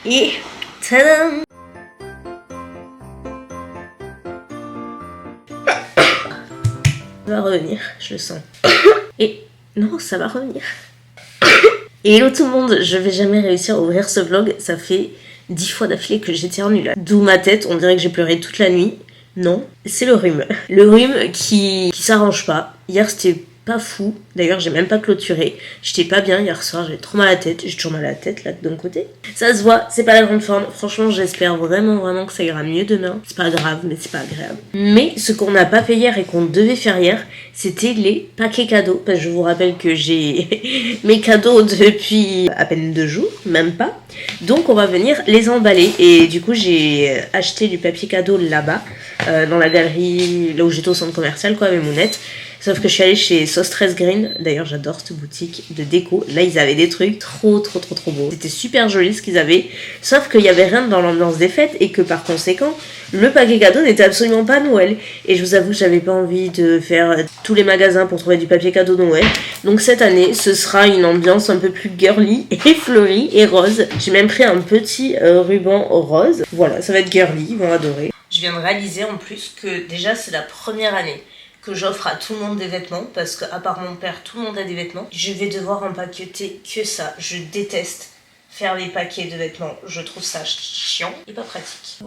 Et tadam! Ça va revenir, je le sens. Et non, ça va revenir. Et hello tout le monde, je vais jamais réussir à ouvrir ce vlog, ça fait 10 fois d'affilée que j'éternue là. D'où ma tête, on dirait que j'ai pleuré toute la nuit. Non, c'est le rhume. Le rhume qui s'arrange pas. Hier c'était pas fou, d'ailleurs j'ai même pas clôturé. J'étais pas bien hier soir, j'avais trop mal à la tête. J'ai toujours mal à la tête là d'un côté. Ça se voit, c'est pas la grande forme. Franchement j'espère vraiment que ça ira mieux demain. C'est pas grave mais c'est pas agréable. Mais ce qu'on n'a pas fait hier et qu'on devait faire hier, c'était les paquets cadeaux. Parce que je vous rappelle que j'ai mes cadeaux depuis à peine 2 jours, même pas. Donc on va venir les emballer. Et du coup j'ai acheté du papier cadeau là-bas, dans la galerie, là où j'étais au centre commercial quoi, avec Mounette. Sauf que je suis allée chez Sauce 13 Green. D'ailleurs, j'adore cette boutique de déco. Là, ils avaient des trucs trop beaux. C'était super joli ce qu'ils avaient. Sauf qu'il n'y avait rien dans l'ambiance des fêtes et que par conséquent, le paquet cadeau n'était absolument pas Noël. Et je vous avoue que j'avais pas envie de faire tous les magasins pour trouver du papier cadeau de Noël. Donc cette année, ce sera une ambiance un peu plus girly et fleurie et rose. J'ai même pris un petit ruban rose. Voilà, ça va être girly, ils vont adorer. Je viens de réaliser en plus que déjà, c'est la première année que j'offre à tout le monde des vêtements, parce qu'à part mon père, tout le monde a des vêtements. Je vais devoir empaqueter que ça. Je déteste faire les paquets de vêtements. Je trouve ça chiant et pas pratique.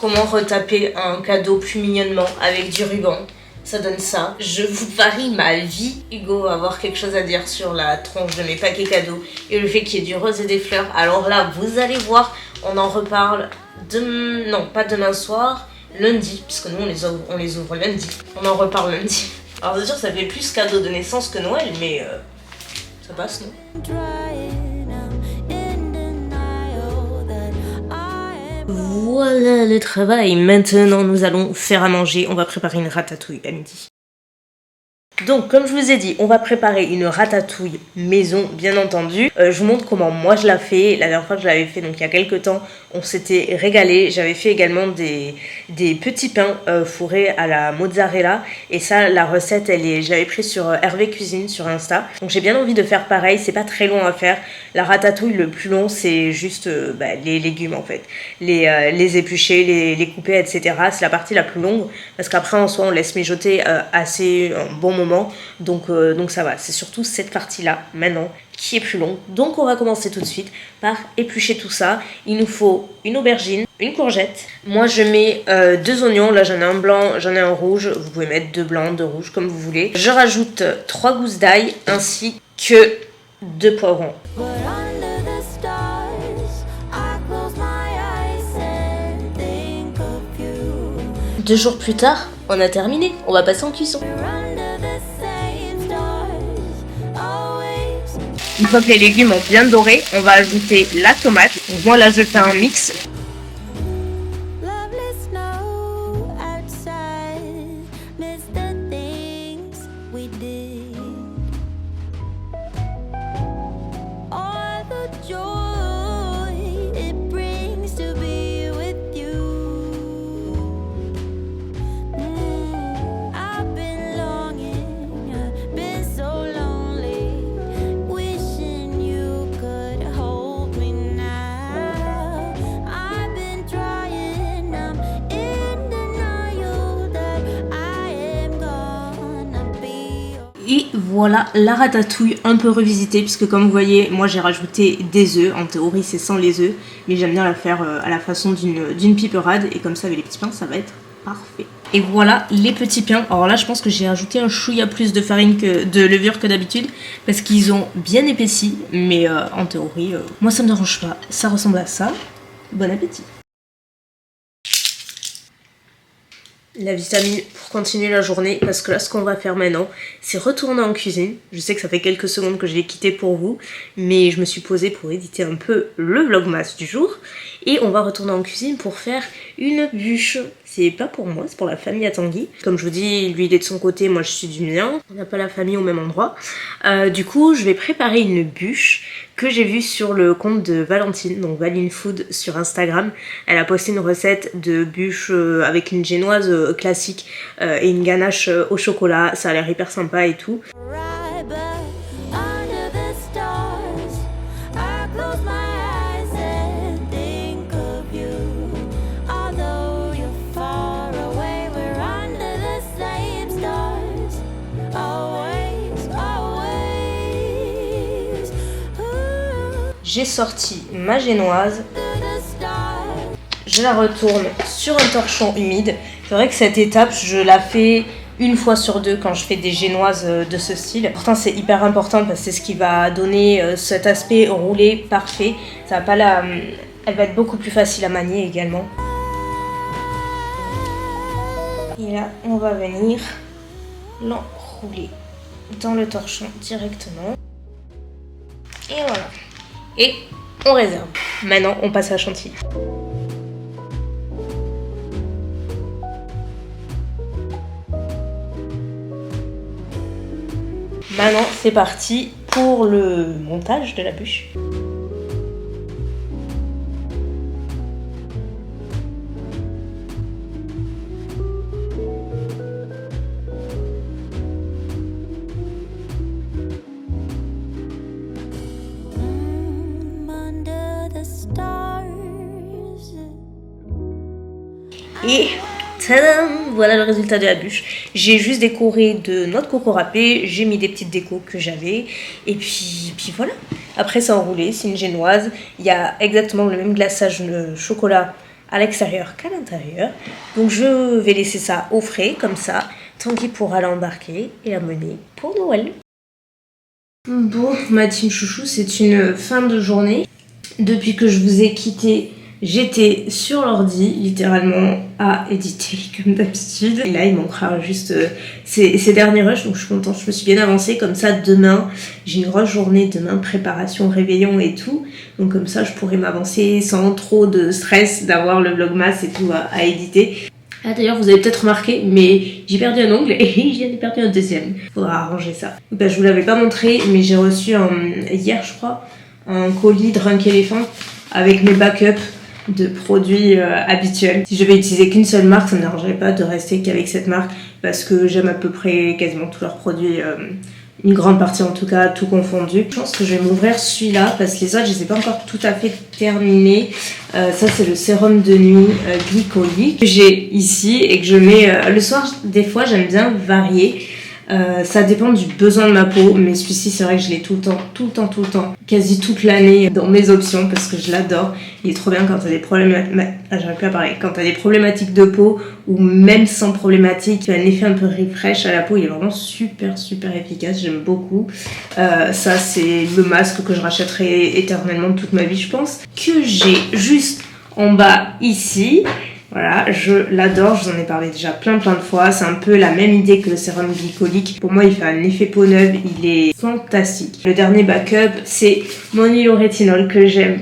Comment retaper un cadeau plus mignonnement avec du ruban? Ça donne ça. Je vous parie ma vie. Hugo va avoir quelque chose à dire sur la tronche de mes paquets cadeaux et le fait qu'il y ait du rose et des fleurs. Alors là, vous allez voir, on en reparle non, pas demain soir, lundi, puisque nous on les ouvre lundi. On en reparle lundi. Alors c'est sûr, ça fait plus cadeau de naissance que Noël, mais ça passe, non? Voilà le travail. Maintenant, nous allons faire à manger. On va préparer une ratatouille à midi. Donc, comme je vous ai dit, on va préparer une ratatouille maison, bien entendu. Je vous montre comment moi je la fais. La dernière fois que je l'avais fait, donc il y a quelques temps, on s'était régalé. J'avais fait également des petits pains fourrés à la mozzarella. Et ça, la recette, je l'avais prise sur Hervé Cuisine sur Insta. Donc j'ai bien envie de faire pareil. C'est pas très long à faire. La ratatouille, le plus long, c'est juste les légumes en fait. Les éplucher, les couper, etc. C'est la partie la plus longue. Parce qu'après, en soi, on laisse mijoter assez un bon moment. Donc ça va, c'est surtout cette partie là maintenant qui est plus longue. Donc on va commencer tout de suite par éplucher tout ça. Il nous faut une aubergine, une courgette. Moi je mets 2 oignons, là j'en ai un blanc, j'en ai un rouge. Vous pouvez mettre 2 blancs, 2 rouges comme vous voulez. Je rajoute 3 gousses d'ail ainsi que 2 poivrons. 2 jours plus tard, on a terminé, on va passer en cuisson. Une fois que les légumes ont bien doré, on va ajouter la tomate. Donc moi là je fais un mix. Et voilà la ratatouille un peu revisitée, puisque comme vous voyez, moi j'ai rajouté des œufs. En théorie c'est sans les œufs, mais j'aime bien la faire à la façon d'une piperade. Et comme ça avec les petits pains, ça va être parfait. Et voilà les petits pains. Alors là je pense que j'ai ajouté un chouïa plus de farine de levure que d'habitude, parce qu'ils ont bien épaissi. Mais en théorie, moi ça me dérange pas. Ça ressemble à ça. Bon appétit. La vitamine pour continuer la journée, parce que là ce qu'on va faire maintenant c'est retourner en cuisine. Je sais que ça fait quelques secondes que je l'ai quitté pour vous, mais je me suis posée pour éditer un peu le vlogmas du jour. Et on va retourner en cuisine pour faire une bûche. C'est pas pour moi, c'est pour la famille à Tanguy. Comme je vous dis, lui il est de son côté, moi je suis du mien. On n'a pas la famille au même endroit. Du coup je vais préparer une bûche que j'ai vu sur le compte de Valentine, donc Valine Food sur Instagram. Elle a posté une recette de bûche avec une génoise classique et une ganache au chocolat. Ça a l'air hyper sympa et tout. J'ai sorti ma génoise, je la retourne sur un torchon humide. C'est vrai que cette étape, je la fais une fois sur deux quand je fais des génoises de ce style. Pourtant, c'est hyper important parce que c'est ce qui va donner cet aspect roulé parfait. Ça va pas elle va être beaucoup plus facile à manier également. Et là, on va venir l'enrouler dans le torchon directement. Et voilà. Et on réserve. Maintenant, on passe à la chantilly. Maintenant, c'est parti pour le montage de la bûche. Et tadam, voilà le résultat de la bûche. J'ai juste décoré de noix de coco râpée, j'ai mis des petites décos que j'avais, et puis voilà. Après c'est enroulé, c'est une génoise, il y a exactement le même glaçage de chocolat à l'extérieur qu'à l'intérieur. Donc je vais laisser ça au frais, comme ça, Tanguy pourra l'embarquer et la mener pour Noël. Bon, ma team chouchou, c'est une fin de journée. Depuis que je vous ai quitté, j'étais sur l'ordi, littéralement, à éditer comme d'habitude. Et là, il manquera juste ces derniers rushs, donc je suis contente, je me suis bien avancée. Comme ça, demain, j'ai une grosse journée, demain, préparation, réveillon et tout. Donc comme ça, je pourrais m'avancer sans trop de stress d'avoir le vlogmas et tout à éditer. Ah, d'ailleurs, vous avez peut-être remarqué, mais j'ai perdu un ongle et j'en ai perdu un deuxième. Faudra arranger ça. Ben, je vous l'avais pas montré, mais j'ai reçu hier, je crois, un colis Drunk Elephant avec mes backups de produits habituels. Si je vais utiliser qu'une seule marque, ça ne me dérangerait pas de rester qu'avec cette marque parce que j'aime à peu près quasiment tous leurs produits, une grande partie en tout cas, tout confondu. Je pense que je vais m'ouvrir celui-là parce que les autres, je ne les ai pas encore tout à fait terminés. Ça, c'est le sérum de nuit glycolique que j'ai ici et que je mets le soir. Des fois, j'aime bien varier. Ça dépend du besoin de ma peau, mais celui-ci c'est vrai que je l'ai tout le temps, quasi toute l'année dans mes options parce que je l'adore. Il est trop bien quand t'as des quand t'as des problématiques de peau ou même sans problématique. Il a un effet un peu refresh à la peau, il est vraiment super efficace, j'aime beaucoup. Ça c'est le masque que je rachèterai éternellement toute ma vie je pense. Que j'ai juste en bas ici. Voilà, je l'adore, je vous en ai parlé déjà plein de fois. C'est un peu la même idée que le sérum glycolique. Pour moi, il fait un effet peau neuve, il est fantastique. Le dernier backup, c'est mon huile au rétinol que j'aime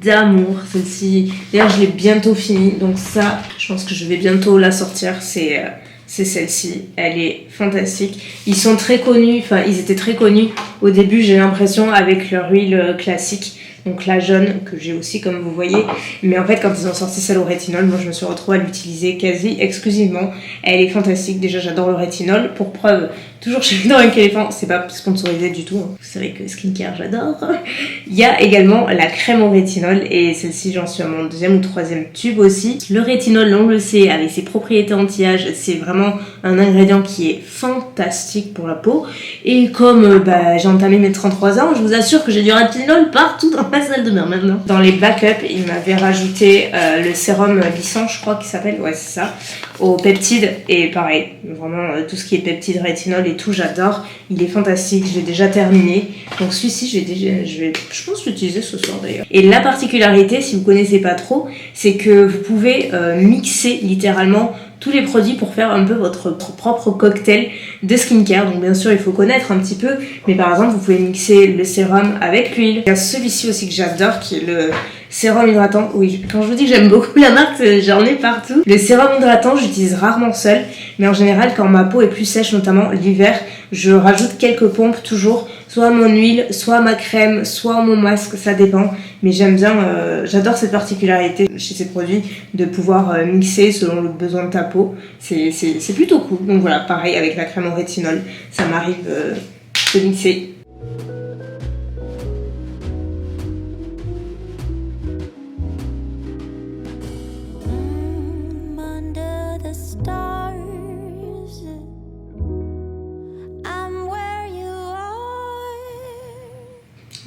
d'amour. Celle-ci, d'ailleurs, je l'ai bientôt finie. Donc ça, je pense que je vais bientôt la sortir. C'est celle-ci, elle est fantastique. Ils sont très connus, enfin, ils étaient très connus au début, j'ai l'impression, avec leur huile classique. Donc la jaune que j'ai aussi comme vous voyez, mais en fait quand ils ont sorti celle au rétinol, moi je me suis retrouvée à l'utiliser quasi exclusivement. Elle est fantastique, déjà j'adore le rétinol, pour preuve, toujours chez Drunk Elephant, c'est pas sponsorisé du tout, hein. Vous savez que skincare j'adore. Il y a également la crème au rétinol et celle-ci j'en suis à mon 2e ou 3e tube aussi. Le rétinol, on le sait, avec ses propriétés anti-âge, c'est vraiment un ingrédient qui est fantastique pour la peau. Et comme j'ai entamé mes 33 ans, je vous assure que j'ai du rétinol partout dans ma salle de bain maintenant. Dans les backups, il m'avait rajouté le sérum lissant, je crois qu'il s'appelle, ouais c'est ça, aux peptides. Et pareil, vraiment tout ce qui est peptides, rétinol et tout, j'adore. Il est fantastique, je l'ai déjà terminé. Donc celui-ci, je pense l'utiliser ce soir d'ailleurs. Et la particularité, si vous connaissez pas trop, c'est que vous pouvez mixer littéralement tous les produits pour faire un peu votre propre cocktail de skincare. Donc bien sûr il faut connaître un petit peu, mais par exemple vous pouvez mixer le sérum avec l'huile. Il y a celui-ci aussi que j'adore qui est le sérum hydratant. Oui, quand je vous dis que j'aime beaucoup la marque, j'en ai partout. Le sérum hydratant j'utilise rarement seul, mais en général quand ma peau est plus sèche, notamment l'hiver, je rajoute quelques pompes toujours soit mon huile, soit ma crème, soit mon masque, ça dépend. Mais j'aime bien, j'adore cette particularité chez ces produits de pouvoir mixer selon le besoin de ta peau. C'est plutôt cool. Donc voilà, pareil avec la crème au rétinol, ça m'arrive de mixer.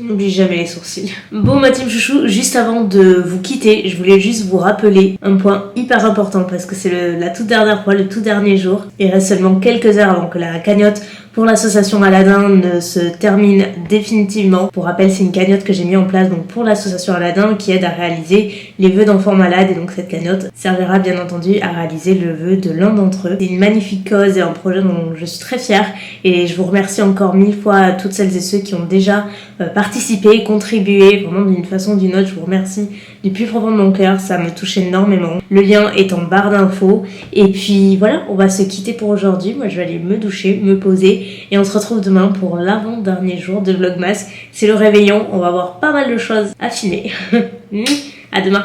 N'oublie jamais les sourcils. Bon ma team chouchou, juste avant de vous quitter, je voulais juste vous rappeler un point hyper important parce que c'est la toute dernière fois, le tout dernier jour. Il reste seulement quelques heures avant que la cagnotte pour l'association Aladin ne se termine définitivement. Pour rappel, c'est une cagnotte que j'ai mis en place donc pour l'association Aladin qui aide à réaliser les vœux d'enfants malades et donc cette cagnotte servira bien entendu à réaliser le vœu de l'un d'entre eux. C'est une magnifique cause et un projet dont je suis très fière et je vous remercie encore 1000 fois à toutes celles et ceux qui ont déjà participé, contribué, vraiment d'une façon ou d'une autre. Je vous remercie du plus profond de mon cœur, ça me touche énormément. Le lien est en barre d'infos et puis voilà, on va se quitter pour aujourd'hui. Moi je vais aller me doucher, me poser et on se retrouve demain pour l'avant-dernier jour de Vlogmas. C'est le réveillon, on va avoir pas mal de choses à filmer. À demain.